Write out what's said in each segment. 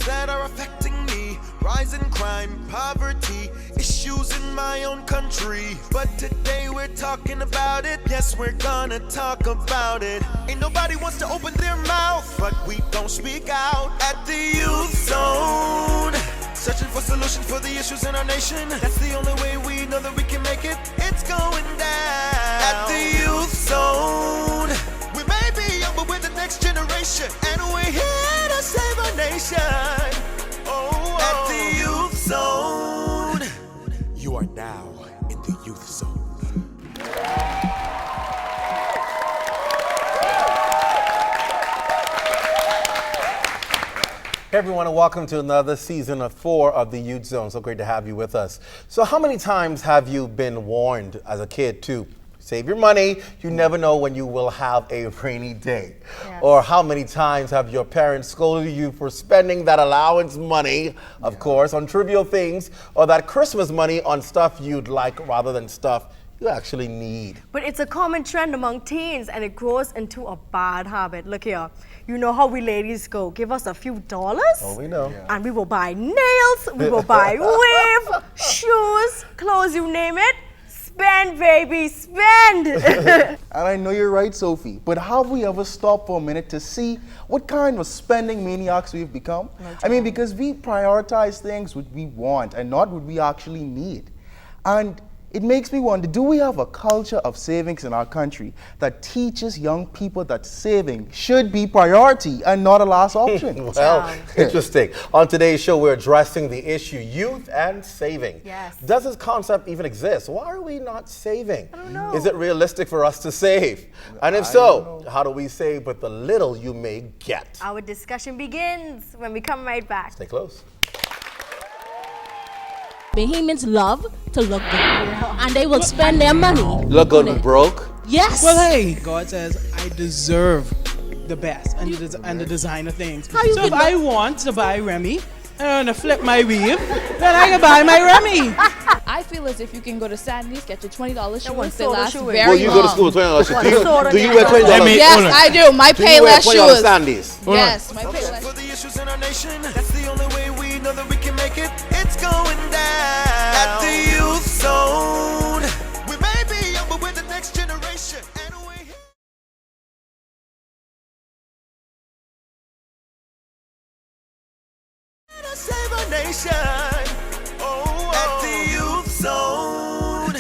that are affecting me. Rising crime, poverty, issues in my own country. But today we're talking about it. Yes, we're gonna talk about it. Ain't nobody wants to open their mouth, but we don't speak out. At the Youth Zone, searching for solutions for the issues in our nation. That's the only way we know that we can make it. It's going down. At the Youth Zone, we may be young, but we're the next generation, and we're here to save our nation. Oh, at the Youth Zone. You are now in the Youth Zone. Hey everyone, and welcome to another season of 4 of the Youth Zone. So great to have you with us. So how many times have you been warned as a kid to save your money? You never know when you will have a rainy day. Yes. Or how many times have your parents scolded you for spending that allowance money, of course, on trivial things, or that Christmas money on stuff you'd like rather than stuff you actually need. But it's a common trend among teens, and it grows into a bad habit. Look here, you know how we ladies go. Give us a few dollars. Oh, we know. Yeah. And we will buy nails, we will buy weave, shoes, clothes, you name it. Spend, baby, spend. And I know you're right, Sophie, but have we ever stopped for a minute to see what kind of spending maniacs we've become? I mean, because we prioritize things what we want and not what we actually need. And it makes me wonder, do we have a culture of savings in our country that teaches young people that saving should be priority and not a last option? Well, interesting. On today's show, we're addressing the issue, youth and saving. Yes. Does this concept even exist? Why are we not saving? I don't know. Is it realistic for us to save? And if so, how do we save with the little you may get? Our discussion begins when we come right back. Stay close. Bahamians love to look good, and they will spend their money. Look good when broke? Yes. Well, hey, God says I deserve the best and the designer things. So if I want to buy Remy and to flip my weave, then I can buy my Remy. I feel as if you can go to Sandy's, get your $20 shoes. They soda last shoe. very Well, you long. go to school with $20 shoes. Do you wear $20? Yes, I do. My Payless shoes. Sandy's? Yes, my Payless. For the issues in our nation, that's the only way we know that we can make it. It's going down. At the Youth Zone, we may be young, but we're the next generation, and we're here to save our nation. Oh, at the Youth Zone.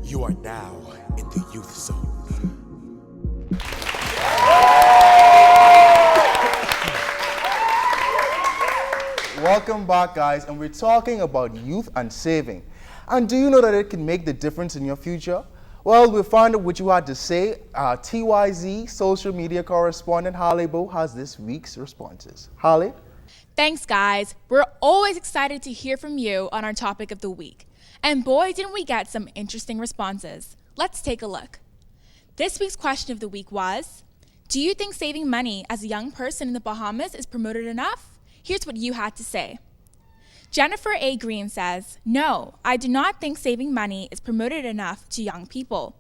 You are now in the Youth Zone. Welcome back, guys, and we're talking about youth and saving. And do you know that it can make the difference in your future? Well, we'll find out what you had to say. TYZ social media correspondent Harley Bo has this week's responses. Harley? Thanks, guys. We're always excited to hear from you on our topic of the week. And boy, didn't we get some interesting responses. Let's take a look. This week's question of the week was, do you think saving money as a young person in the Bahamas is promoted enough? Here's what you had to say. Jennifer A. Green says, no, I do not think saving money is promoted enough to young people.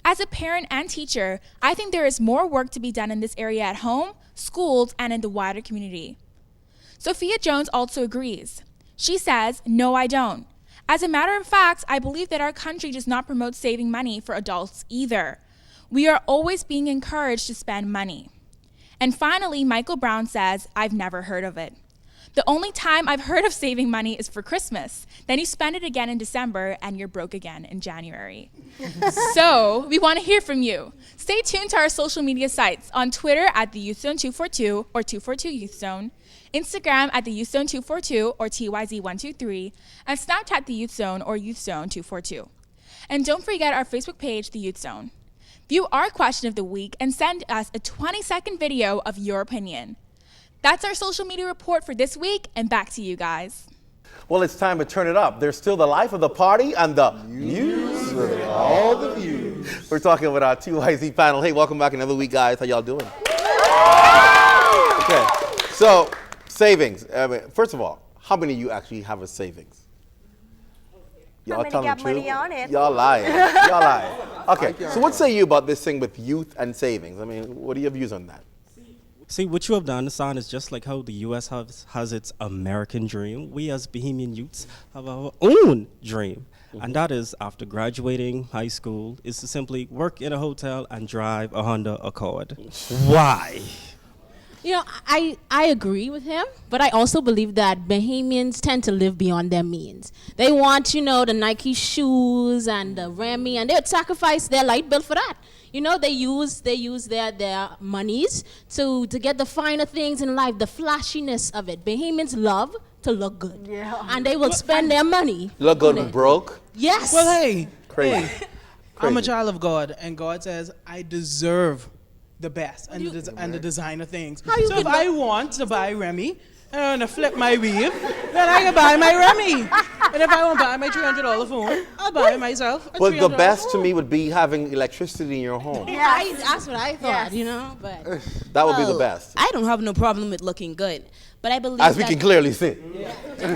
As a parent and teacher, I think there is more work to be done in this area at home, schools, and in the wider community. Sophia Jones also agrees. She says, no, I don't. As a matter of fact, I believe that our country does not promote saving money for adults either. We are always being encouraged to spend money. And finally, Michael Brown says, I've never heard of it. The only time I've heard of saving money is for Christmas. Then you spend it again in December and you're broke again in January. So we want to hear from you. Stay tuned to our social media sites on Twitter at the Youth Zone 242 or 242 Youth Zone, Instagram at the Youth Zone 242 or TYZ123, and Snapchat the Youth Zone or Youth Zone 242. And don't forget our Facebook page, the Youth Zone. View our question of the week and send us a 20-second video of your opinion. That's our social media report for this week, and back to you guys. Well, it's time to turn it up. There's still the life of the party and the news with all the views. We're talking with our TYZ panel. Hey, welcome back another week, guys. How y'all doing? Okay, so savings. First of all, how many of you actually have a savings? How many got money on it? Y'all lying. Y'all lying. Okay, so what say you about this thing with youth and savings? I mean, what are your views on that? See, what you have done, Hassan, is just like how the U.S. has its American dream. We as Bahamian youths have our own dream. And that is, after graduating high school, is to simply work in a hotel and drive a Honda Accord. Why? You know, I agree with him, but I also believe that Bahamians tend to live beyond their means. They want, you know, the Nike shoes and the Remy, and they would sacrifice their light bill for that. You know, they use their monies to get the finer things in life, the flashiness of it. Bahamians love to look good. Yeah. And they will spend their money. Look good on and it. broke. Yes. Well, hey, Crazy. hey, I'm a child of God, and God says I deserve the best and the designer things. How you So if get I want to buy Remy and I want to flip my weave, then I can buy my Remy. And if I want to buy my $300 phone, I'll buy myself a Well, $300 the best to phone. me would be having electricity in your home. That's what I thought, Yes. you know, but That would be the best. I don't have no problem with looking good, but I believe As we that, can clearly see.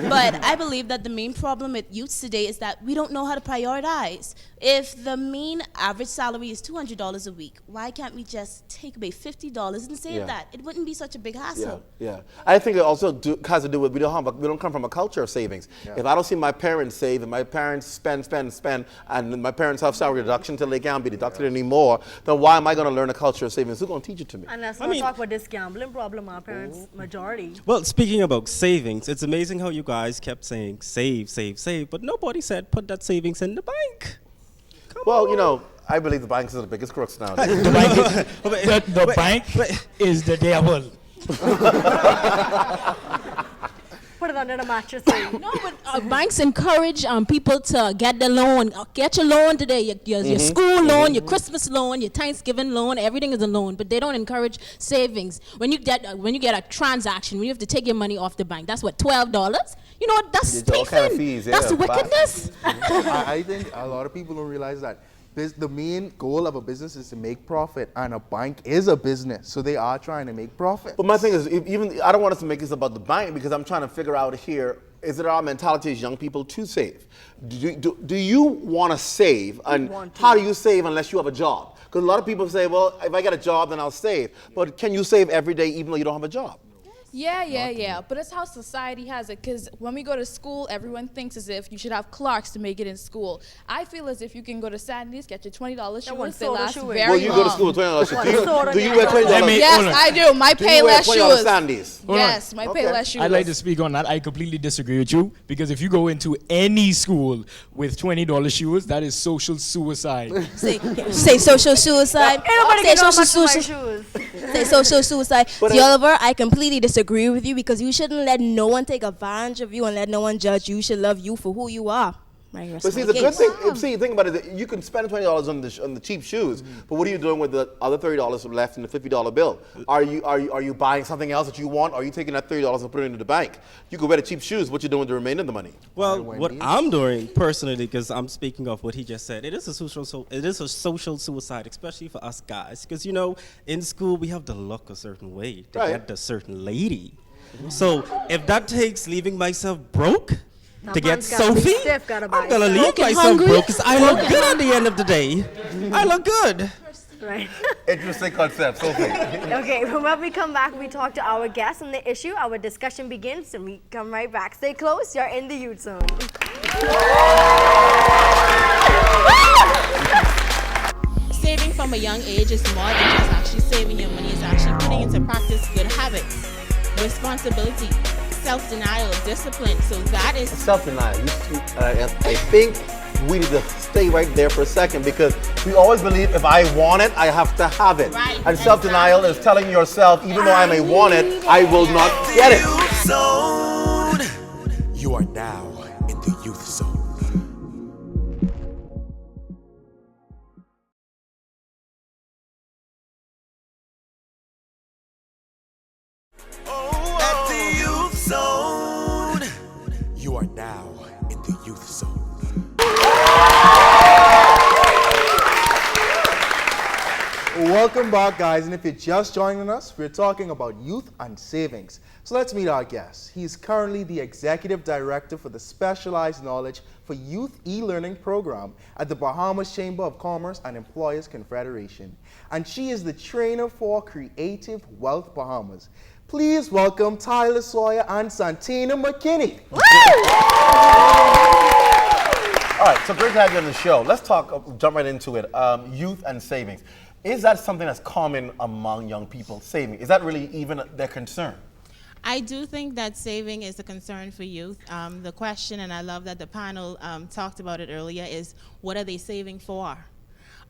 but I believe that the main problem with youths today is that we don't know how to prioritize. If the mean average salary is $200 a week, why can't we just take away $50 and save Yeah. that? It wouldn't be such a big Yeah, hassle. yeah. I think it also has to do with we don't come from a culture of savings. If I don't see my parents save, and my parents spend, and my parents have salary reduction until they can't be deducted anymore, then why am I going to learn a culture of savings? Who's going to teach it to me? And let's I not mean- talk about this gambling problem. Our parents, majority. Well, speaking about savings, it's amazing how you guys kept saying save, save, save, but nobody said put that savings in the bank. Well, you know, I believe the banks are the biggest crooks now. The bank is the devil. Put it under the mattress. no, but banks encourage people to get the loan. Get your loan today. Your school loan, your Christmas loan, your Thanksgiving loan. Everything is a loan, but they don't encourage savings. When you get a transaction, when you have to take your money off the bank, that's what $12. You know what? That's All kind of thieving. fees, That's yeah, wickedness. I think a lot of people don't realize that the main goal of a business is to make profit, and a bank is a business, so they are trying to make profit. But my thing is, even I don't want us to make this about the bank because I'm trying to figure out here, is it our mentality as young people to save? Do you want to save? And how do you save unless you have a job? Because a lot of people say, well, if I get a job, then I'll save. But can you save every day even though you don't have a job? Yeah. But it's how society has it. Because when we go to school, everyone thinks as if you should have Clarks to make it in school. I feel as if you can go to Sandy's, get your $20 one shoes. They soda last shoe very is. Well, you long. go to school with $20 shoes. Do you wear $20? Let me- Yes, Hold on. I do. My Do you wear Payless $20 shoes. Sandies? Yes, my Okay. Payless shoes. I'd like to speak on that. I completely disagree with you because if you go into any school with $20 shoes, that is social suicide. Say social suicide. Ain't nobody Say get no social much for my suicide. shoes. Say social suicide. But See, Oliver, I completely disagree with you because you shouldn't let no one take advantage of you and let no one judge you. You should love you for who you are. Right, But see, the good thing, think about it, you can spend $20 on the cheap shoes, but what are you doing with the other $30 left in the $50 bill? Are you buying something else that you want? Or are you taking that $30 and putting it into the bank? You could wear the cheap shoes. What you doing with the remainder of the money? Well, what I'm doing personally, because I'm speaking of what he just said, it is a social suicide, especially for us guys. Because you know, in school we have to look a certain way to Right. get the certain lady. So if that takes leaving myself broke to get man's gotta be Sophie, stiff, gotta buy I'm gonna stuff. leave Broke and myself hungry. broke because I look good at the end of the day. I look good. Right. Interesting concept, Sophie. Okay, when we come back, we talk to our guests on the issue. Our discussion begins, and we come right back. Stay close. You're in the Youth Zone. Saving from a young age is more than just actually saving your money. It's actually putting into practice good habits, responsibility, self-denial, discipline. So that is Self-denial. I think we need to stay right there for a second because we always believe if I want it, I have to have it. Right, And self-denial is telling yourself, even though I may want it, I will not get it. Youth Zone. You are now in the Youth Zone. At the Youth Zone. You are now in the Youth Zone. Welcome back, guys. And if you're just joining us, we're talking about youth and savings. So let's meet our guest. He is currently the Executive Director for the Specialized Knowledge for Youth e-Learning Program at the Bahamas Chamber of Commerce and Employers Confederation. And she is the trainer for Creative Wealth Bahamas. Please welcome Tyler Sawyer and Santina McKinney. All right, so great to have you on the show. Let's talk, jump right into it. Youth and savings. Is that something that's common among young people, saving? Is that really even their concern? I do think that saving is a concern for youth. The question, and I love that the panel talked about it earlier, is what are they saving for?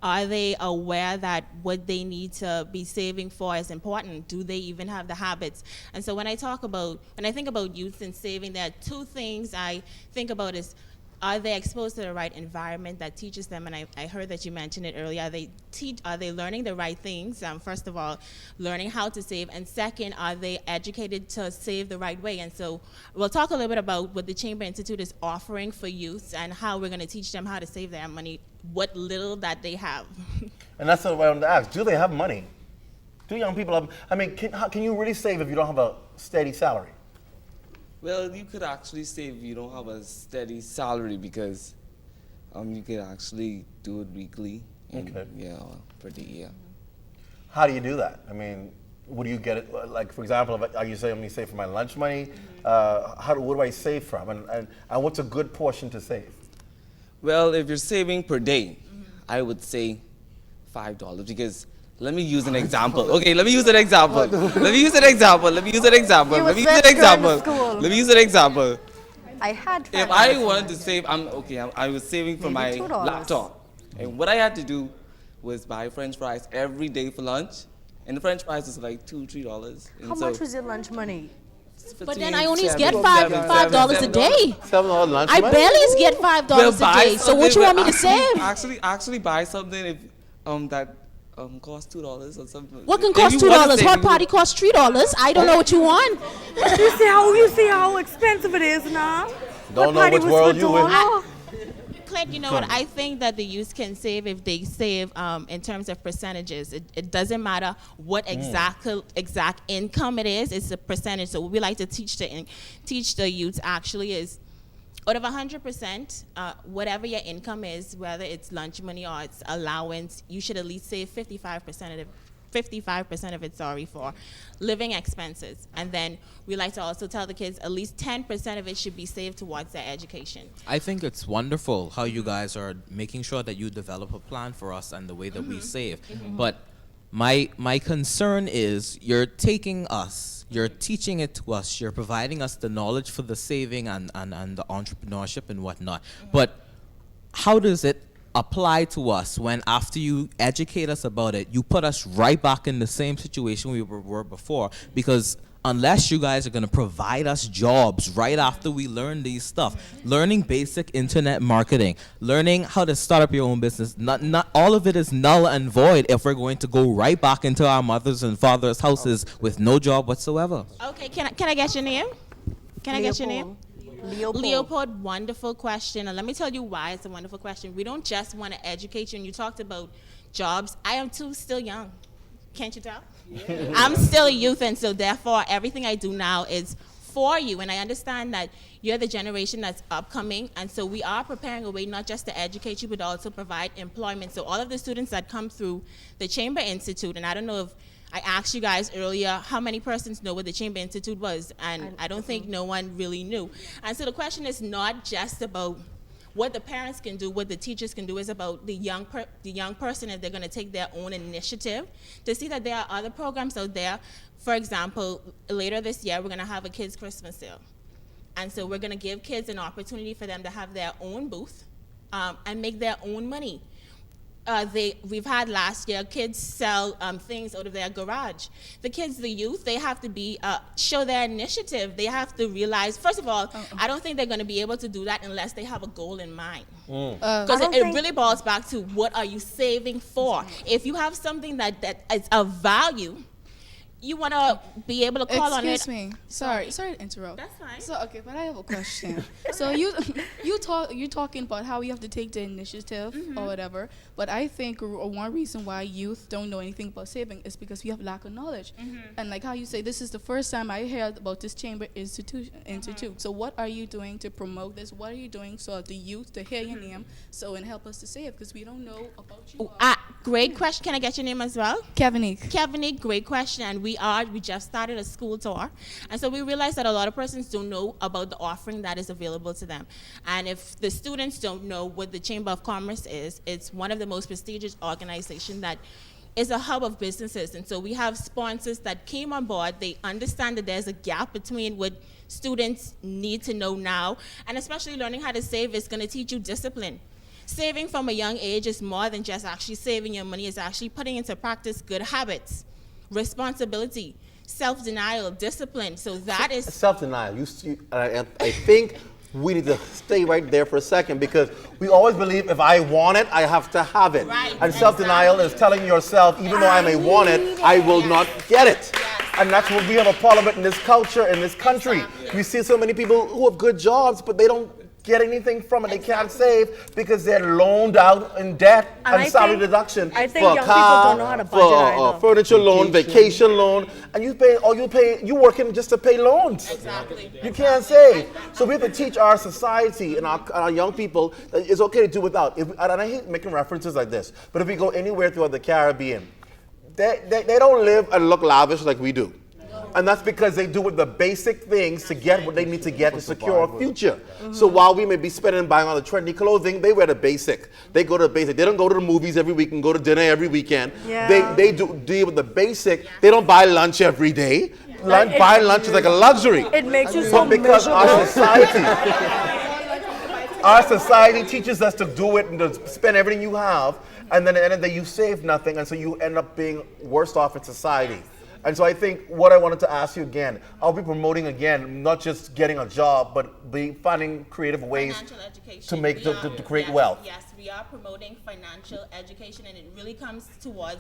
Are they aware that what they need to be saving for is important? Do they even have the habits? And so when I think about youth and saving, there are two things I think about is, are they exposed to the right environment that teaches them? And I heard that you mentioned it earlier. Are they learning the right things? First of all, learning how to save. And second, are they educated to save the right way? And so we'll talk a little bit about what the Chamber Institute is offering for youth and how we're going to teach them how to save their money, what little that they have. And that's what I wanted to ask. Do they have money? Do young people have, I mean, can you really save if you don't have a steady salary? Well, you could actually save if you don't have a steady salary because you could actually do it weekly. Okay. Yeah, for the year. How do you do that? I mean, what do you get it? Like, for example, are you saying I'm going to save for my lunch money? What do I save from? And what's a good portion to save? Well, if you're saving per day, I would say $5 because let me use an example. Okay, let me use an example. Let me use an example. I had If I wanted to save, I was saving for my $2. laptop. And what I had to do was buy French fries every day for lunch. And the French fries was like $2, $3. How much was your lunch money? But then I only get $5 a day. $7 lunch I money? barely get $5 a day. So what you want me to save? Actually buy something if that costs $2 or something. What can cost $2? Hot potty costs $3. I don't know what you want. You see how expensive it is now? Don't know which world you in. Clint, you know what? I think that the youth can save if they save in terms of percentages. It doesn't matter what exact income it is. It's a percentage. So what we like to teach the youth actually is, out of 100%, whatever your income is, whether it's lunch money or it's allowance, you should at least save 55% of it, for living expenses. And then we like to also tell the kids at least 10% of it should be saved towards their education. I think it's wonderful how you guys are making sure that you develop a plan for us and the way that we save. But my concern is you're taking us, you're teaching it to us, you're providing us the knowledge for the saving and the entrepreneurship and whatnot. But how does it apply to us when after you educate us about it, you put us right back in the same situation we were before? Because unless you guys are going to provide us jobs right after we learn these stuff, learning basic internet marketing, learning how to start up your own business, not all of it is null and void if we're going to go right back into our mothers and fathers' houses with no job whatsoever. Okay, can I get your name? Can I get your name? Leopold, wonderful question. And let me tell you why it's a wonderful question. We don't just want to educate you. And you talked about jobs. I am too still young. Can't you tell? Yeah. I'm still a youth, and so therefore everything I do now is for you. And I understand that you're the generation that's upcoming, and so we are preparing a way not just to educate you, but also provide employment. So all of the students that come through the Chamber Institute, and I don't know if I asked you guys earlier how many persons know what the Chamber Institute was, and I don't think no one really knew. And so the question is not just about what the parents can do, what the teachers can do, is about the young person, if they're going to take their own initiative to see that there are other programs out there. For example, later this year, we're going to have a kids' Christmas sale. And so we're going to give kids an opportunity for them to have their own booth and make their own money. We've had last year, kids sell things out of their garage. The kids, the youth, they have to show their initiative. They have to realize, first of all, I don't think they're going to be able to do that unless they have a goal in mind. Because it really boils back to what are you saving for? If you have something that is of value, you want to be able to call on it. Excuse me. Sorry to interrupt. That's fine. So okay, but I have a question. So you're talking about how you have to take the initiative or whatever. But I think one reason why youth don't know anything about saving is because we have lack of knowledge. And like how you say, this is the first time I heard about this Chamber Institute. So what are you doing to promote this? What are you doing so the youth to hear your name and help us to save? Because we don't know about you. Great question. Can I get your name as well? Kevinique, great question. And we just started a school tour. And so we realized that a lot of persons don't know about the offering that is available to them. And if the students don't know what the Chamber of Commerce is, it's one of the most prestigious organizations that is a hub of businesses. And so we have sponsors that came on board. They understand that there's a gap between what students need to know now, and especially learning how to save is going to teach you discipline. Saving from a young age is more than just actually saving your money. It's actually putting into practice good habits, responsibility, self-denial, discipline. So that is self-denial. I think we need to stay right there for a second, because we always believe if I want it, I have to have it. Right, and self-denial is telling yourself, even though I may want it, I will not get it. And that's what we have a problem with in this culture, in this country. We see so many people who have good jobs, but they don't get anything from it. They can't save because they're loaned out in debt and salary deduction I think for a young car, people don't know how to budget for a furniture loan, vacation loan, and you working just to pay loans. Exactly. You can't save. So we have to teach our society and our young people that it's okay to do without. And I hate making references like this, but if we go anywhere throughout the Caribbean, they don't live and look lavish like we do. And that's because they do the basic things to get what they need to get to secure a future. So while we may be spending and buying all the trendy clothing, they wear the basic. They go to the basic. They don't go to the movies every week and go to dinner every weekend. Yeah. They do deal with the basic. They don't buy lunch every day. Buying lunch is like a luxury. It makes you so But because our society teaches us to do it and to spend everything you have, and then at the end of the day you save nothing, and so you end up being worse off in society. And so I think what I wanted to ask you again, I'll be promoting again, not just getting a job, but finding creative ways to create wealth. Yes, we are promoting financial education, and it really comes towards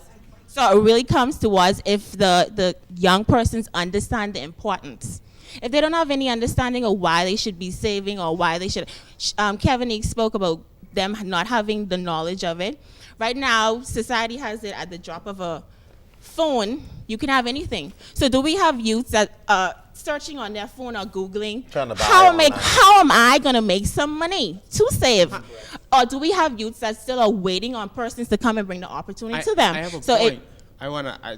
if the young persons understand the importance. If they don't have any understanding of why they should be saving or why they should, Kevin spoke about them not having the knowledge of it. Right now, society has it at the drop of a phone. You can have anything. So do we have youths that are searching on their phone or Googling, how am I going to make some money to save? Or do we have youths that still are waiting on persons to come and bring the opportunity to them? I have a point.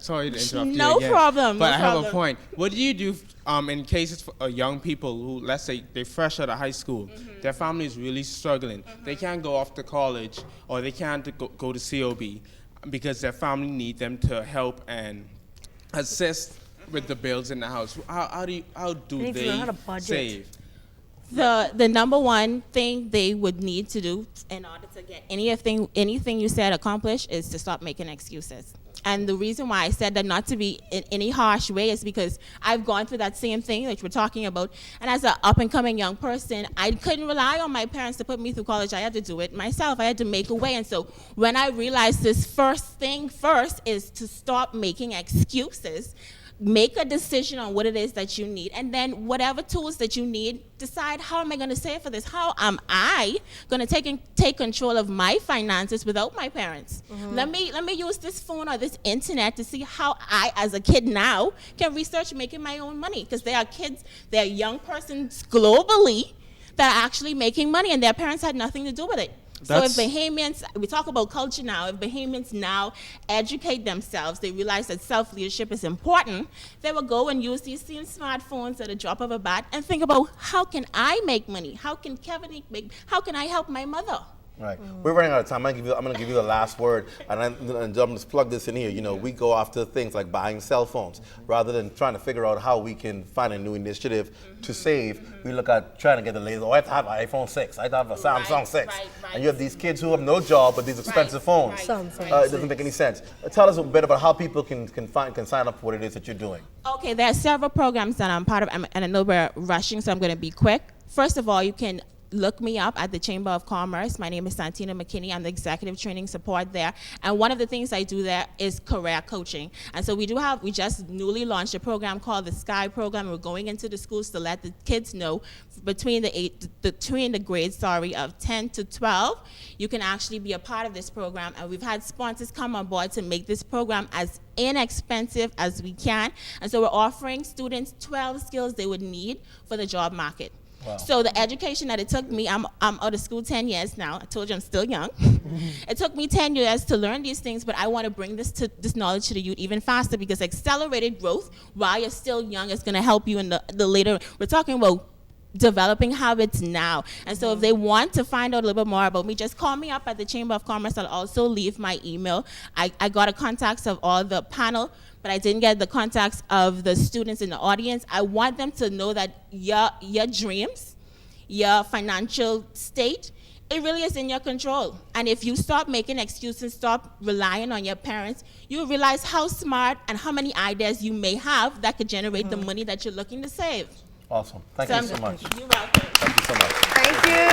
Sorry to interrupt you No again, problem. But I have a point. What do you do in cases for young people who, let's say, they're fresh out of high school, their family is really struggling, they can't go off to college, or they can't go to COB because their family need them to help and assist with the bills in the house. How do they save? The number one thing they would need to do in order to get anything you said accomplished is to stop making excuses. And the reason why I said that, not to be in any harsh way, is because I've gone through that same thing that we're talking about. And as an up-and-coming young person, I couldn't rely on my parents to put me through college. I had to do it myself. I had to make a way. And so when I realized this first is to stop making excuses, make a decision on what it is that you need, and then whatever tools that you need, decide, how am I going to save for this? How am I going to take control of my finances without my parents? Let me use this phone or this internet to see how I, as a kid now, can research making my own money, because there are kids, there are young persons globally that are actually making money, and their parents had nothing to do with it. So if Bahamians, we talk about culture now, if Bahamians now educate themselves, they realize that self-leadership is important, they will go and use these same smartphones at a drop of a bat and think about, how can I make money? How can Kevin how can I help my mother? Right. We're running out of time. I'm going to give you the last word, and I'm going to plug this in here. You know, we go after things like buying cell phones. Rather than trying to figure out how we can find a new initiative to save, we look at trying to get the latest. Oh, I have to have an iPhone 6. I have to have a Samsung 6. And you have these kids who have no job but these expensive phones. It doesn't make any sense. Tell us a bit about how people can sign up for what it is that you're doing. Okay, there are several programs that I'm part of, and I know we're rushing, so I'm going to be quick. First of all, you can look me up at the Chamber of Commerce. My name is Santina McKinney. I'm the executive training support there. And one of the things I do there is career coaching. And so we just newly launched a program called the SKY program. We're going into the schools to let the kids know between the grades of 10 to 12, you can actually be a part of this program. And we've had sponsors come on board to make this program as inexpensive as we can. And so we're offering students 12 skills they would need for the job market. Wow. So the education that it took me, I'm out of school 10 years now. I told you I'm still young. It took me 10 years to learn these things, but I want to bring this knowledge to the youth even faster, because accelerated growth while you're still young is going to help you in the later. We're talking about developing habits now. And so if they want to find out a little bit more about me, just call me up at the Chamber of Commerce. I'll also leave my email. I got a contacts of all the panel, but I didn't get the contacts of the students in the audience. I want them to know that your dreams, your financial state, it really is in your control. And if you stop making excuses, stop relying on your parents, you'll realize how smart and how many ideas you may have that could generate the money that you're looking to save. Awesome. Thank you so much. You're welcome. Thank you so much. Thank you.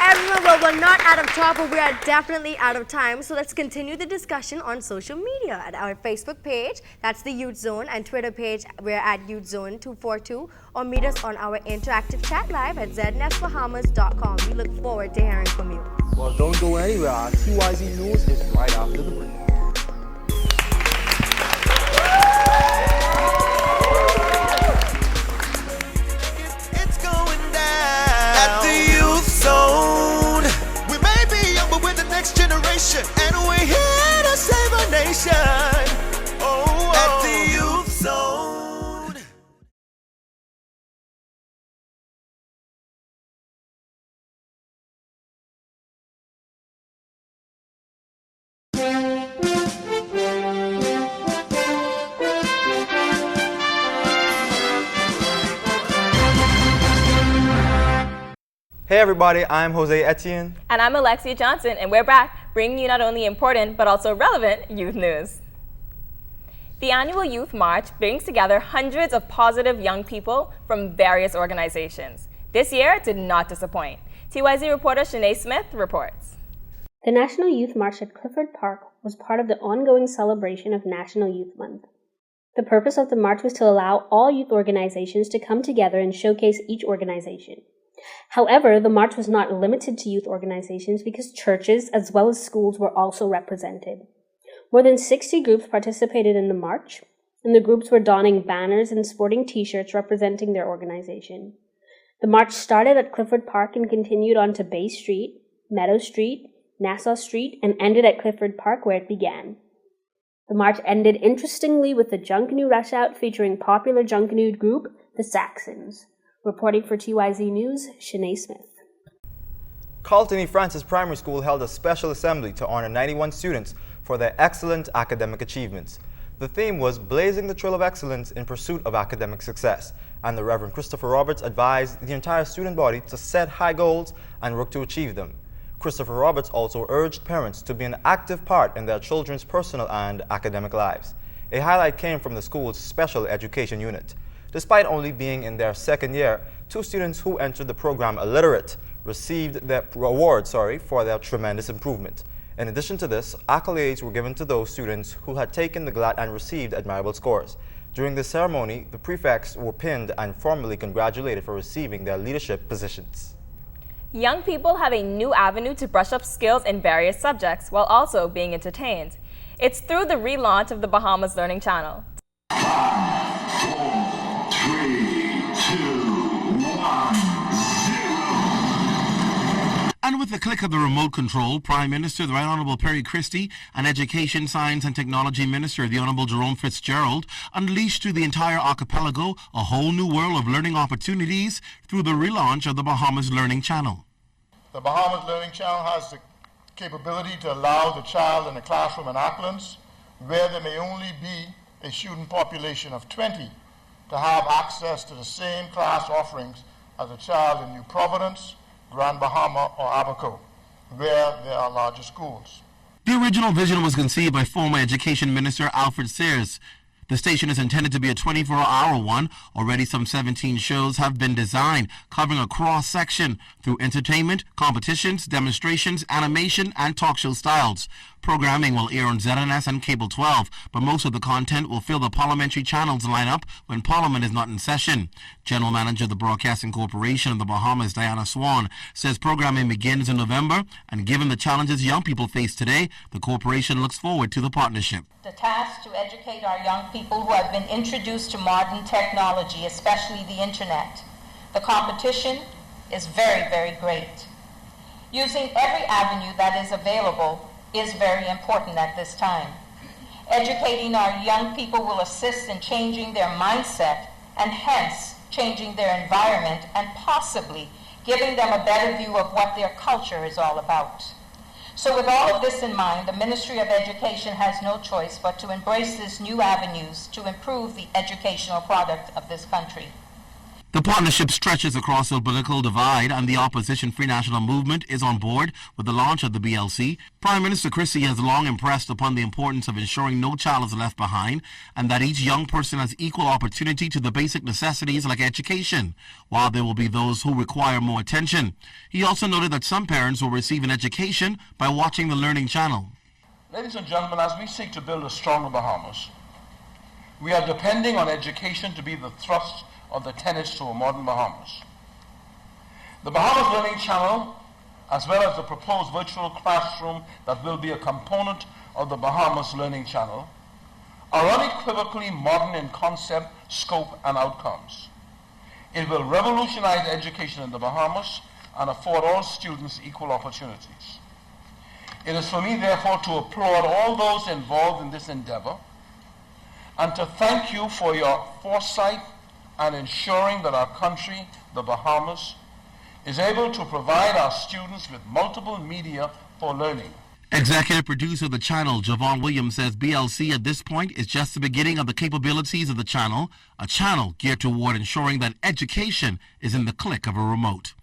Everyone, well, we're not out of talk, but we are definitely out of time. So let's continue the discussion on social media at our Facebook page, that's the Youth Zone, and Twitter page, we're at Youth Zone 242, or meet us on our interactive chat live at znesbahamas.com. We look forward to hearing from you. Well, don't go anywhere. Our TYZ News is right after the break. Zone. We may be young, but we're the next generation, and we're here to save our nation. Oh, at the Youth Zone. Hey everybody, I'm Jose Etienne. And I'm Alexia Johnson, and we're back, bringing you not only important, but also relevant youth news. The annual Youth March brings together hundreds of positive young people from various organizations. This year did not disappoint. TYZ reporter Shanae Smith reports. The National Youth March at Clifford Park was part of the ongoing celebration of National Youth Month. The purpose of the march was to allow all youth organizations to come together and showcase each organization. However, the march was not limited to youth organizations because churches as well as schools were also represented. More than 60 groups participated in the march, and the groups were donning banners and sporting t-shirts representing their organization. The march started at Clifford Park and continued on to Bay Street, Meadow Street, Nassau Street, and ended at Clifford Park where it began. The march ended interestingly with the Junkanoo Rush Out featuring popular Junkanoo group, the Saxons. Reporting for TYZ News, Shanae Smith. Carlton E. Francis Primary School held a special assembly to honor 91 students for their excellent academic achievements. The theme was Blazing the Trail of Excellence in Pursuit of Academic Success, and the Reverend Christopher Roberts advised the entire student body to set high goals and work to achieve them. Christopher Roberts also urged parents to be an active part in their children's personal and academic lives. A highlight came from the school's special education unit. Despite only being in their second year, 2 students who entered the program illiterate received their awards for their tremendous improvement. In addition to this, accolades were given to those students who had taken the GLAT and received admirable scores. During the ceremony, the prefects were pinned and formally congratulated for receiving their leadership positions. Young people have a new avenue to brush up skills in various subjects while also being entertained. It's through the relaunch of the Bahamas Learning Channel. 3, 2, 1. And with the click of the remote control, Prime Minister, the Right Honourable Perry Christie, and Education, Science and Technology Minister, the Honourable Jerome Fitzgerald, unleashed to the entire archipelago a whole new world of learning opportunities through the relaunch of the Bahamas Learning Channel. The Bahamas Learning Channel has the capability to allow the child in a classroom in Acklands, where there may only be a student population of 20, to have access to the same class offerings as a child in New Providence, Grand Bahama, or Abaco, where there are larger schools. The original vision was conceived by former Education Minister Alfred Sears. The station is intended to be a 24-hour one. Already some 17 shows have been designed, covering a cross-section through entertainment, competitions, demonstrations, animation, and talk show styles. Programming will air on ZNS and Cable 12, but most of the content will fill the parliamentary channels lineup when Parliament is not in session. General Manager of the Broadcasting Corporation of the Bahamas, Diana Swan, says programming begins in November, and given the challenges young people face today, the corporation looks forward to the partnership. The task to educate our young people who have been introduced to modern technology, especially the internet. The competition is very, very great. Using every avenue that is available is very important at this time. Educating our young people will assist in changing their mindset and hence changing their environment and possibly giving them a better view of what their culture is all about. So with all of this in mind, the Ministry of Education has no choice but to embrace these new avenues to improve the educational product of this country. The partnership stretches across the political divide, and the opposition Free National Movement is on board with the launch of the BLC. Prime Minister Christie has long impressed upon the importance of ensuring no child is left behind and that each young person has equal opportunity to the basic necessities like education, while there will be those who require more attention. He also noted that some parents will receive an education by watching the Learning Channel. Ladies and gentlemen, as we seek to build a stronger Bahamas, we are depending on education to be the thrust of the tenets to a modern Bahamas. The Bahamas Learning Channel, as well as the proposed virtual classroom that will be a component of the Bahamas Learning Channel, are unequivocally modern in concept, scope, and outcomes. It will revolutionize education in the Bahamas and afford all students equal opportunities. It is for me, therefore, to applaud all those involved in this endeavor and to thank you for your foresight and ensuring that our country, the Bahamas, is able to provide our students with multiple media for learning. Executive producer of the channel, Javon Williams, says BLC at this point is just the beginning of the capabilities of the channel, a channel geared toward ensuring that education is in the click of a remote.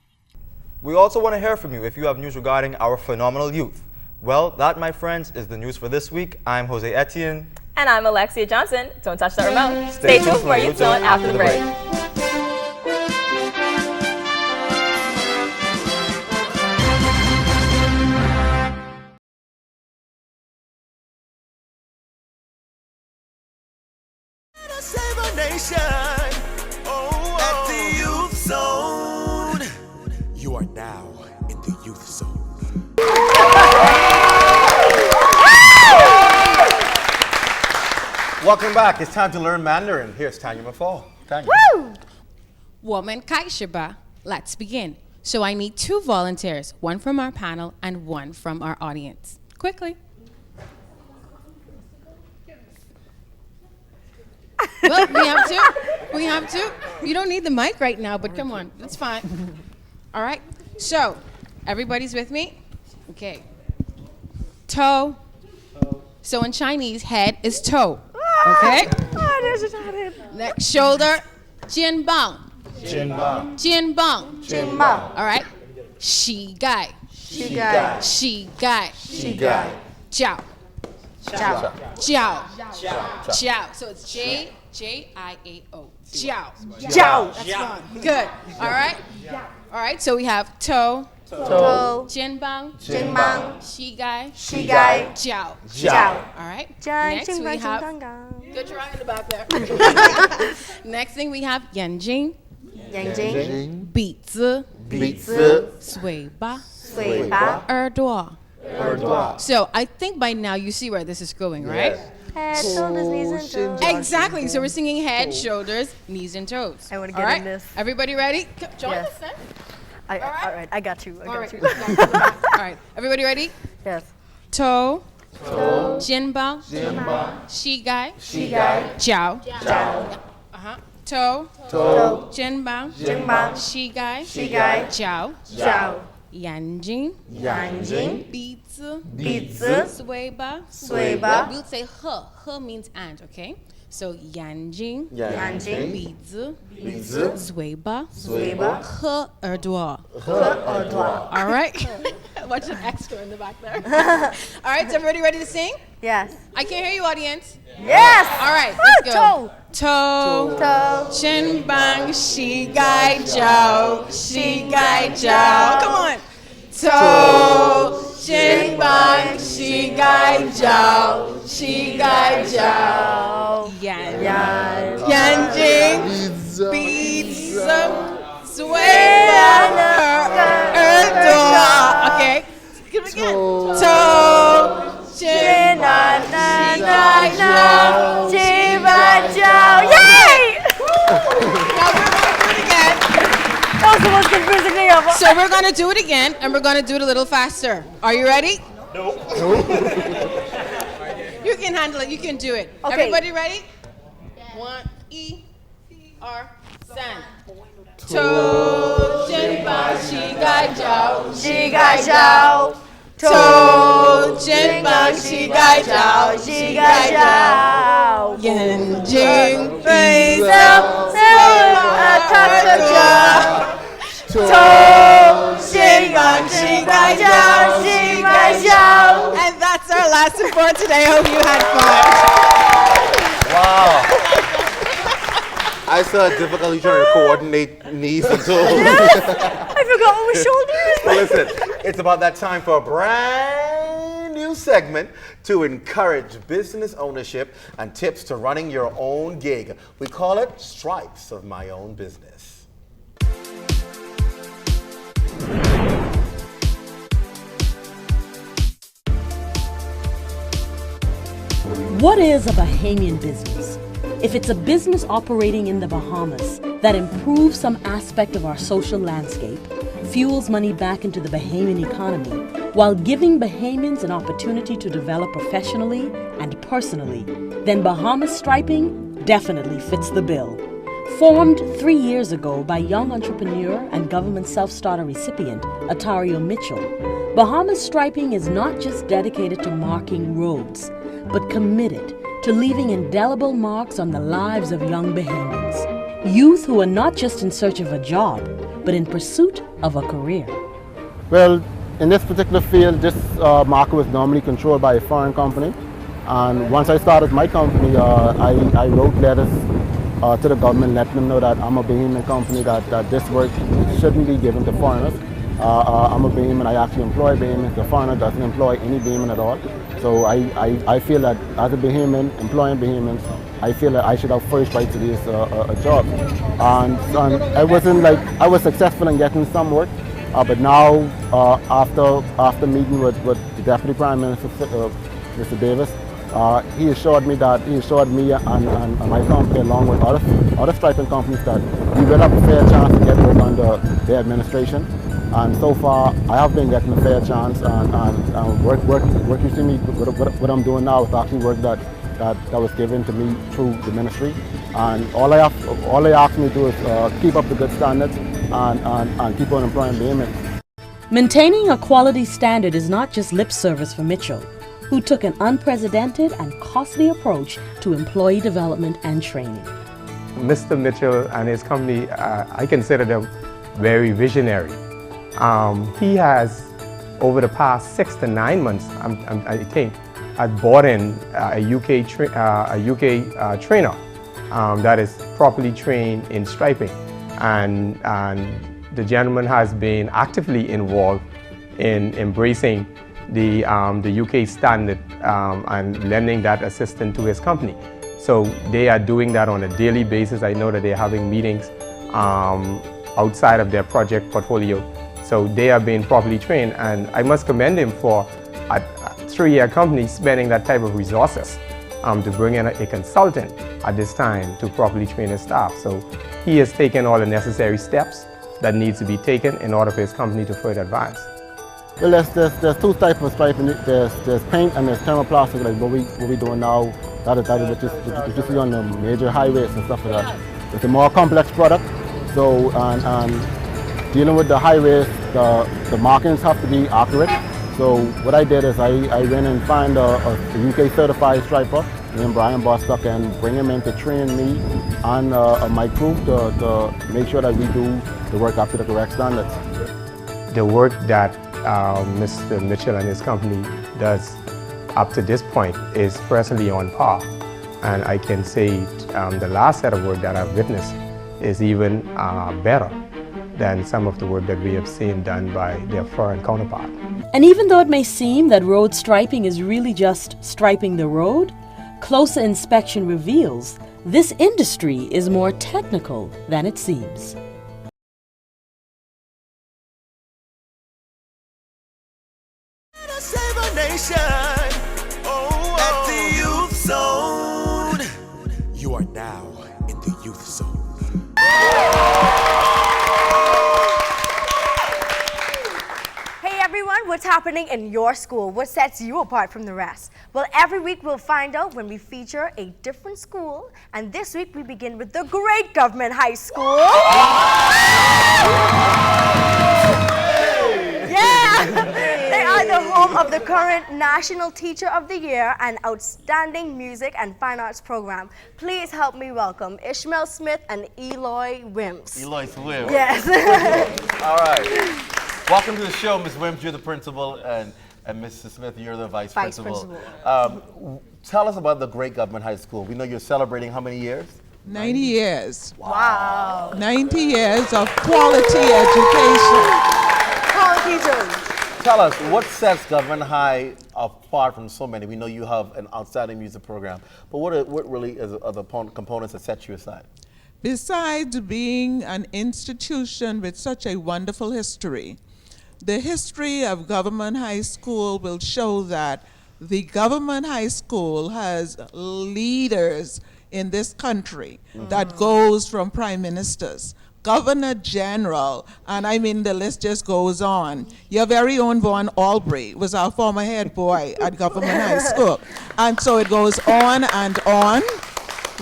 We also want to hear from you if you have news regarding our phenomenal youth. Well, that, my friends, is the news for this week. I'm Jose Etienne. And I'm Alexia Johnson. Don't touch that remote. Stay tuned for Youth Zone after the break. Save our nation. At the Youth Zone. You are now in the Youth Zone. Welcome back. It's time to learn Mandarin. Here's Tanya Mafal. Tanya. Woo! 我们开始吧. Let's begin. So I need 2 volunteers, one from our panel and one from our audience. Quickly. Well, we have 2. We have 2. You don't need the mic right now, but come on. That's fine. All right. So, everybody's with me? Okay. Toe. So in Chinese, head is toe. Okay? Next, shoulder, 肩膀. 肩膀. 肩膀. 肩膀. All right. 膝盖. 膝盖. 膝盖. 膝盖. 脚. 脚. 脚. 脚. So it's J-I-A-O. 脚. 脚. That's wrong. Good. All right. All right. So we have toe. Toe. 肩膀. 肩膀. 膝盖. 膝盖. 脚. 脚. All right. Next we have. Good try in the back there. Next thing we have 眼睛. 眼睛. 鼻子. 鼻子. 嘴巴. 嘴巴. 耳朵. 耳朵. So I think by now you see where this is going, right? Head, shoulders, knees, and toes. Exactly. So we're singing head, shoulders, knees, and toes. I want to get in this. Everybody ready? Join Yes. us then. All right, I got you. I got you. All right, everybody ready? Yes. Toe. Toe. 肩膀. 肩膀. 膝盖. 膝盖. 脚. 脚. Toe. Toe. 肩膀. 肩膀. 膝盖. 膝盖. 脚. 脚. 眼睛. 眼睛. 鼻子. 鼻子. 嘴巴. 嘴巴. We'll say h. H means and, okay? So 眼睛. 眼睛. 鼻子. 鼻子. 嘴巴. 嘴巴. 和耳朵. 和耳朵. All right. bunch of extra in the back there. All right, is everybody ready to sing? Yes. I can't hear you, audience. Yes. All right, Woo, let's go. Toe, chin bang, she guy Joe, she guy Joe. Come on. Toe, chin bang, she guy Joe, she guy Joe. Yan jing, beats some sway on her door. Okay. Give it again. Toe, chin bang, she guy Joe, she guy Joe. Yay! Now we're going to do it again. That was the most confusing thing ever. So we're going to do it again, and we're going to do it a little faster. Are you ready? No. You can handle it. You can do it. Okay. Everybody ready? One, E, R, San. Toe, chin bang, she gai jiao, she gai jiao. Toe, chin bang, she gai jiao, she gai jiao. Yan jing, face up, Toe, chin bang, she gai jiao, she gai jiao. And that's our lesson for today. I hope you had fun. Wow. I saw difficulty trying to coordinate knees and toes. I forgot what was shoulders. Well, listen, it's about that time for a brand new segment to encourage business ownership and tips to running your own gig. We call it Stripes of My Own Business. What is a Bahamian business? If it's a business operating in the Bahamas that improves some aspect of our social landscape, fuels money back into the Bahamian economy, while giving Bahamians an opportunity to develop professionally and personally, then Bahamas Striping definitely fits the bill. Formed 3 years ago by young entrepreneur and government self-starter recipient Atario Mitchell, Bahamas Striping is not just dedicated to marking roads, but committed to leaving indelible marks on the lives of young Bahamians. Youth who are not just in search of a job, but in pursuit of a career. Well, in this particular field, this market was normally controlled by a foreign company. And once I started my company, I wrote letters to the government, letting them know that I'm a Bahamian company, that this work shouldn't be given to foreigners. I'm a Bahamian, I actually employ Bahamians. The foreigner doesn't employ any Bahamian at all. So I feel that as a Bahamian, employing Bahamians, I feel that I should have first right to this job. And I wasn't like, I was successful in getting some work, but now after meeting with the Deputy Prime Minister, Mr. Davis, he assured me and my company, along with other striping companies, that we will have a fair chance to get work under their administration. And so far, I have been getting a fair chance, and work you see me, what I'm doing now is actually work that was given to me through the ministry. And all they ask me to do is keep up the good standards and keep on employing Bahamians. Maintaining a quality standard is not just lip service for Mitchell, who took an unprecedented and costly approach to employee development and training. Mr. Mitchell and his company, I consider them very visionary. He has, over the past 6 to 9 months, I think, I've brought in a UK trainer that is properly trained in striping, and the gentleman has been actively involved in embracing the UK standard and lending that assistance to his company. So they are doing that on a daily basis. I know that they're having meetings outside of their project portfolio. So they are being properly trained, and I must commend him for a 3-year company spending that type of resources to bring in a consultant at this time to properly train his staff. So he has taken all the necessary steps that needs to be taken in order for his company to further advance. Well, there's two types of striping. There's paint and there's thermoplastic, like what we doing now. That is what you see on the major highways and stuff like that. It's a more complex product. So and dealing with the highways, the markings have to be accurate. So what I did is I went and find a UK certified striper named Brian Bostock and bring him in to train me and my crew to make sure that we do the work up to the correct standards. The work that Mr. Mitchell and his company does up to this point is presently on par. And I can say the last set of work that I've witnessed is even better than some of the work that we have seen done by their foreign counterpart. And even though it may seem that road striping is really just striping the road, closer inspection reveals this industry is more technical than it seems. Save our nation. At the Youth Zone. You are now in the Youth Zone. Hey everyone, what's happening in your school? What sets you apart from the rest? Well, every week we'll find out when we feature a different school. And this week we begin with the Great Government High School. Yeah! They are the home of the current National Teacher of the Year and Outstanding Music and Fine Arts Program. Please help me welcome Ishmael Smith and Eloy Wims. Eloy Wims. Yes. All right. Welcome to the show, Ms. Wims. You're the principal, and Mrs. Smith, you're the vice principal. Tell us about the Great Government High School. We know you're celebrating how many years? 90 years. Wow. 90 years of quality education. Tell us, what sets Government High apart from so many? We know you have an outstanding music program, but what really are the components that set you aside? Besides being an institution with such a wonderful history, the history of Government High School will show that the Government High School has leaders in this country that goes from prime ministers, Governor General, and I mean the list just goes on. Your very own Vaughn Albury was our former head boy at Government High School. And so it goes on and on.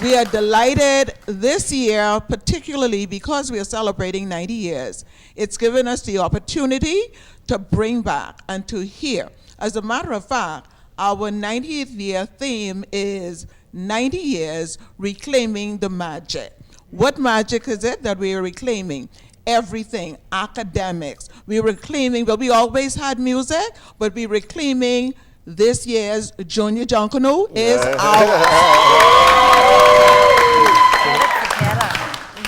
We are delighted this year, particularly because we are celebrating 90 years. It's given us the opportunity to bring back and to hear. As a matter of fact, our 90th year theme is 90 years reclaiming the magic. What magic is it that we are reclaiming? Everything, academics. We're reclaiming, well, we always had music, but we're reclaiming this year's Junior Junkanoo is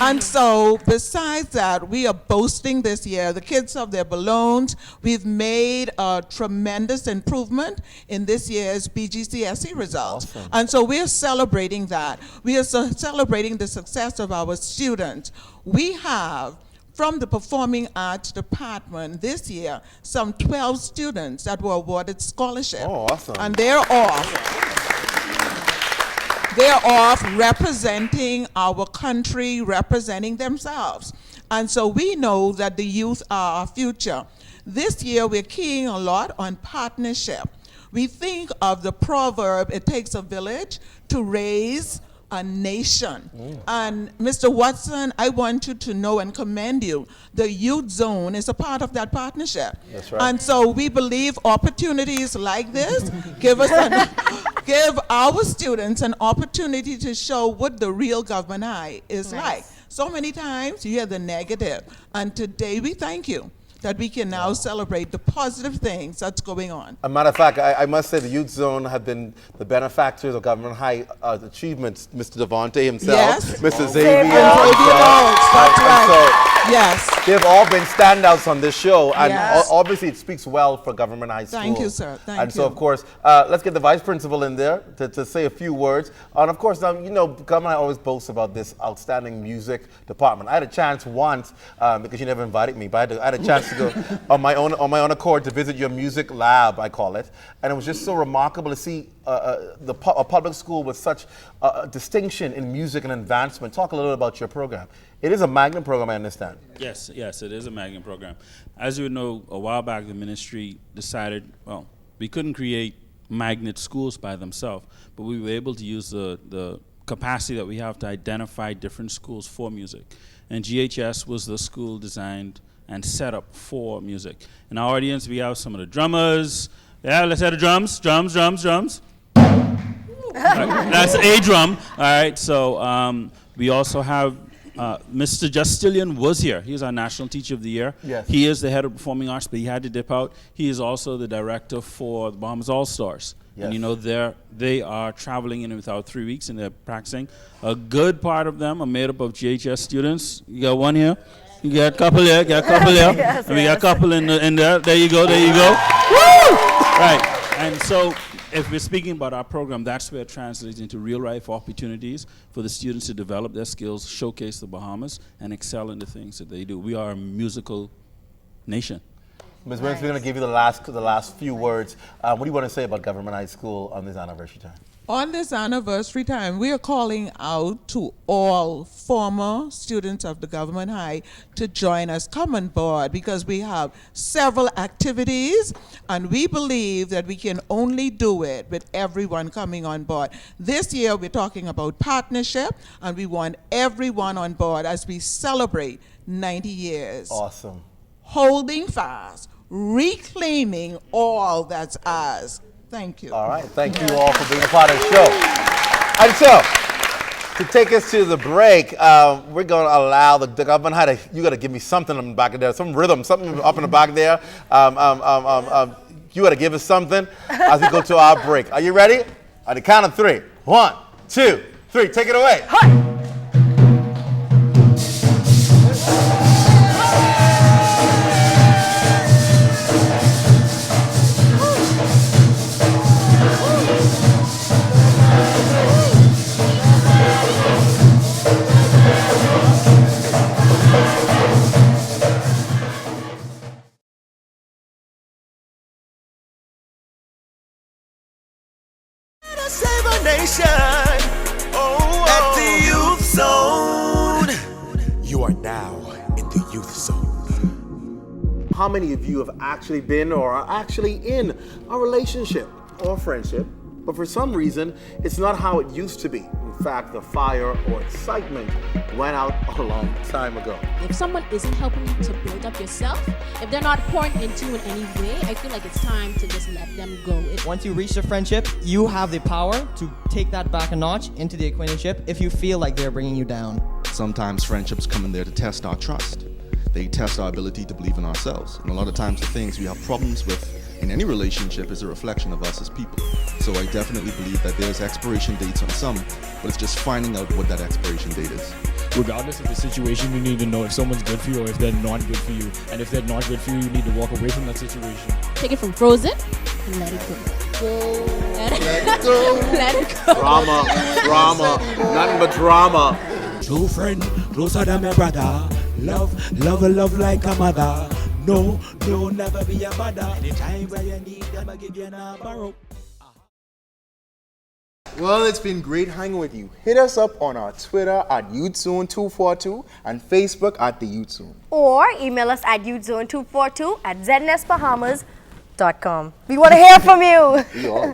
And so, besides that, we are boasting this year. The kids have their balloons. We've made a tremendous improvement in this year's BGCSE results. Awesome. And so we're celebrating that. We are celebrating the success of our students. We have, from the Performing Arts Department this year, some 12 students that were awarded scholarship. Oh, awesome. And they're off. They're off representing our country, representing themselves. And so we know that the youth are our future. This year, we're keying a lot on partnership. We think of the proverb, it takes a village to raise a nation. And Mr. Watson, I want you to know and commend you. The Youth Zone is a part of that partnership. That's right. And so we believe opportunities like this give our students an opportunity to show what the real Government High is like. So many times you hear the negative, and today we thank you that we can now celebrate the positive things that's going on. As a matter of fact, I must say the Youth Zone have been the benefactors of Government High achievements. Mr. Devontae himself, Yes. Mr. Oh. Xavier. That's right. Yes. They've all been standouts on this show, and Yes. obviously it speaks well for Government High School. Thank you, sir. Thank and so, you. of course, let's get the vice principal in there to say a few words. And of course, you know, Government High always boasts about this outstanding music department. I had a chance once, because you never invited me, but I had a chance to go on my own accord to visit your music lab, I call it, and it was just so remarkable to see a public school with such distinction in music and advancement. Talk a little bit about your program. It is a magnet program, I understand. Yes, it is a magnet program. As you know, a while back the ministry decided, well, we couldn't create magnet schools by themselves, but we were able to use the capacity that we have to identify different schools for music. And GHS was the school designed and set up for music. In our audience, we have some of the drummers. Yeah, let's hear the drums. Drums. That's a drum. All right, so we also have Mr. Justilian was here. He is our National Teacher of the Year. Yes. He is the head of performing arts, but he had to dip out. He is also the director for the Bahamas All-Stars. Yes. And you know, they are traveling in about 3 weeks and they're practicing. A good part of them are made up of GHS students. You got one here. You got a couple here. Got a couple here. Yes, and we got a yes. couple in there. There you go. There you go. Woo! Right. And so, if we're speaking about our program, that's where it translates into real-life opportunities for the students to develop their skills, showcase the Bahamas, and excel in the things that they do. We are a musical nation. Ms. Burns, we're going to give you the last few words. What do you want to say about Government High School on this anniversary time? On this anniversary time, we are calling out to all former students of the Government High to join us, come on board, because we have several activities, and we believe that we can only do it with everyone coming on board. This year, we're talking about partnership, and we want everyone on board as we celebrate 90 years. Awesome. Holding fast, reclaiming all that's ours. Thank you. All right. Thank you all for being a part of the show. And so, to take us to the break, we're going to allow the Government High to, you got to give me something in the back of there, some rhythm, something up in the back there. You got to give us something as we go to our break. Are you ready? On the count of 3. 1, 2, 3. Take it away. Hi. Save our nation. At the Youth Zone. You are now in the Youth Zone. How many of you have actually been or are actually in a relationship or friendship, but for some reason, it's not how it used to be? In fact, the fire or excitement went out a long time ago. If someone isn't helping you to build up yourself, if they're not pouring into you in any way, I feel like it's time to just let them go. Once you reach the friendship, you have the power to take that back a notch into the acquaintanceship if you feel like they're bringing you down. Sometimes friendships come in there to test our trust. They test our ability to believe in ourselves. And a lot of times the things we have problems with in any relationship is a reflection of us as people. So I definitely believe that there's expiration dates on some, but it's just finding out what that expiration date is. Regardless of the situation, you need to know if someone's good for you or if they're not good for you. And if they're not good for you, you need to walk away from that situation. Take it from Frozen and let it go. Let it go. Let it go. Drama, nothing but drama. True friend, closer than my brother. Love like a mother. No, never be a mother. Anytime where you need them, I give you a borrow. Well, it's been great hanging with you. Hit us up on our Twitter at YouthZone242 and Facebook at The Youth Zone. Or email us at youthzone242@znsbahamas.com. We want to hear from you.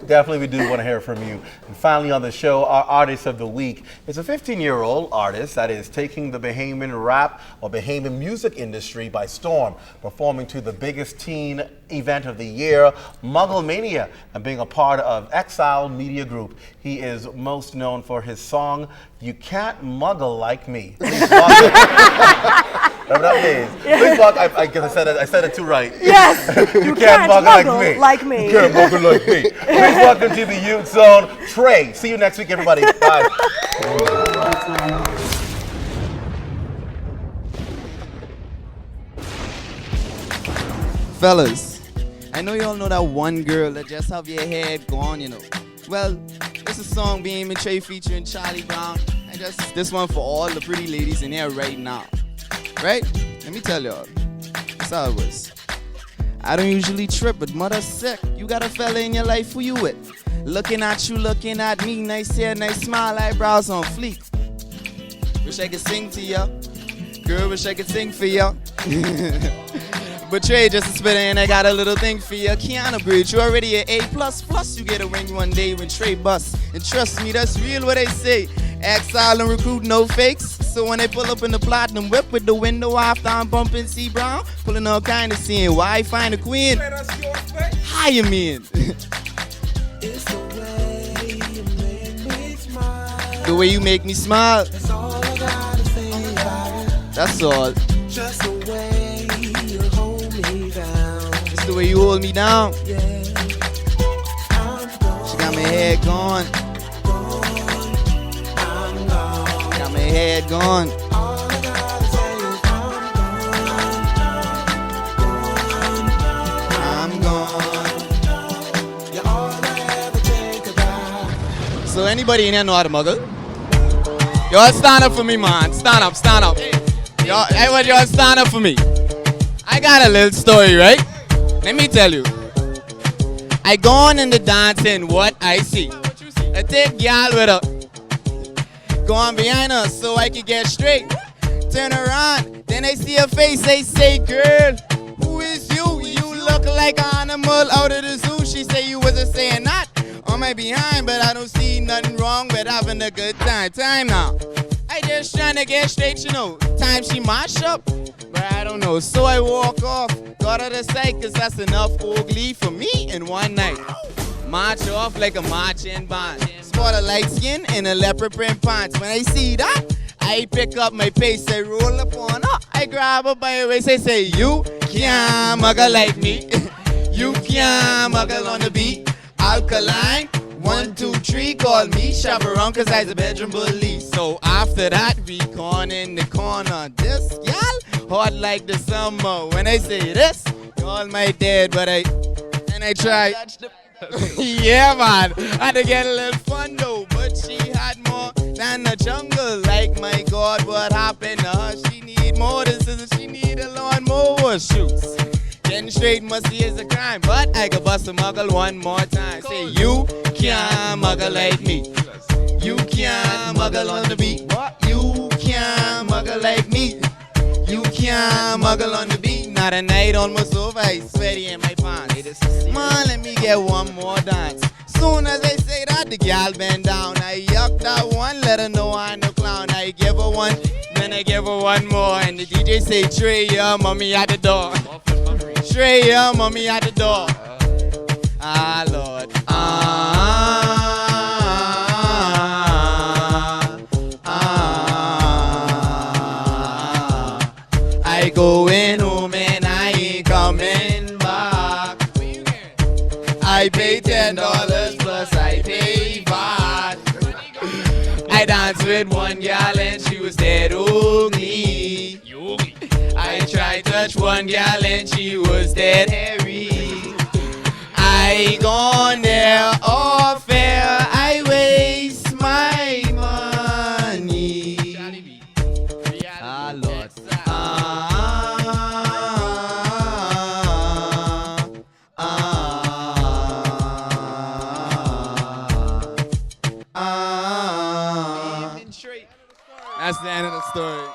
Definitely, we do want to hear from you. And finally on the show, our artist of the week is a 15-year-old artist that is taking the Bahamian rap or Bahamian music industry by storm, performing to the biggest teen event of the year, Muggle Mania, and being a part of Exile Media Group. He is most known for his song, You Can't Muggle Like Me. Please welcome. Whatever that means. Please welcome, I said it too right. Yes. You can't muggle like me. You can't muggle like me. Please welcome to the Youth Zone, Trey. See you next week, everybody. Bye. Fellas, I know you all know that one girl that just have your head gone, you know. Well, it's a song being Trey featuring Charlie Brown. And just this one for all the pretty ladies in here right now. Right? Let me tell y'all. That's how it was. I don't usually trip, but mother sick. You got a fella in your life, who you with? Looking at you, looking at me. Nice hair, nice smile, eyebrows on fleek. Wish I could sing to ya. Girl, wish I could sing for ya. But Trey just a spitter and I got a little thing for ya. Keanu Bridge, you already an A++. You get a ring one day when Trey busts. And trust me, that's real what they say. Exile and recruit, no fakes. So when they pull up in the platinum whip with the window after I'm bumping C Brown, pulling all kind of scene. Why find a queen? How you mean? The way you make me smile. That's all. Just the way you hold me down. Just the way you hold me down. Yeah. She got my head gone. Got my head gone. I'm gone. You're all I ever think about. So anybody in here know how to muggle? Y'all stand up for me, man. Stand up, stand up. Y'all, I want y'all stand up for me. I got a little story, right? Let me tell you. I gone in the dancing, what I see. I take y'all with her. Go on behind her so I can get straight. Turn around, then I see her face. I say, girl, who is you? You look like an animal out of the zoo. She say you wasn't saying that on my behind, but I don't see nothing wrong with having a good time. Time now. I just trying to get straight, you know. Time she mash up, but I don't know. So I walk off, got her to sight, cause that's enough ugly for me in one night. March off like a marching band. Spot a light skin in a leopard print pants. When I see that, I pick up my pace, I roll up on her. I grab her by her waist, I say, you can't muggle like me. You can't muggle on the beat. Alkaline, 1, 2, 3, call me chaperone cause I's a bedroom bully. So after that, we gone in the corner. This gal, hot like the summer. When I say this, y'all might dead, but I try. Yeah, man, had to get a little fun though, but she had more than the jungle. Like, my God, what happened to her? She need more scissors, she need a lawnmower. Shoots. Getting straight musty is a crime, but I could bust a muggle one more time. Say, you can't muggle like me. You can't muggle on the beat. You can't muggle like me. You can't muggle on the beat. Now the night almost over, I sweaty in my pants. Man, let me get one more dance. Soon as I say that, the gal bend down. I yuck that one, let her know I'm no clown. I give her one, then I give her one more. And the DJ say, Trey, yeah, mommy at the door. Trey, yeah, mommy at the door. Ah, Lord. I going home and I ain't coming back. I pay $10 plus I pay VAT. I danced with one gal and she was dead ugly. I tried to touch one gal and she was dead hairy. I gone there all fair. I waste my money. Ah, Lord. That's the end of the story.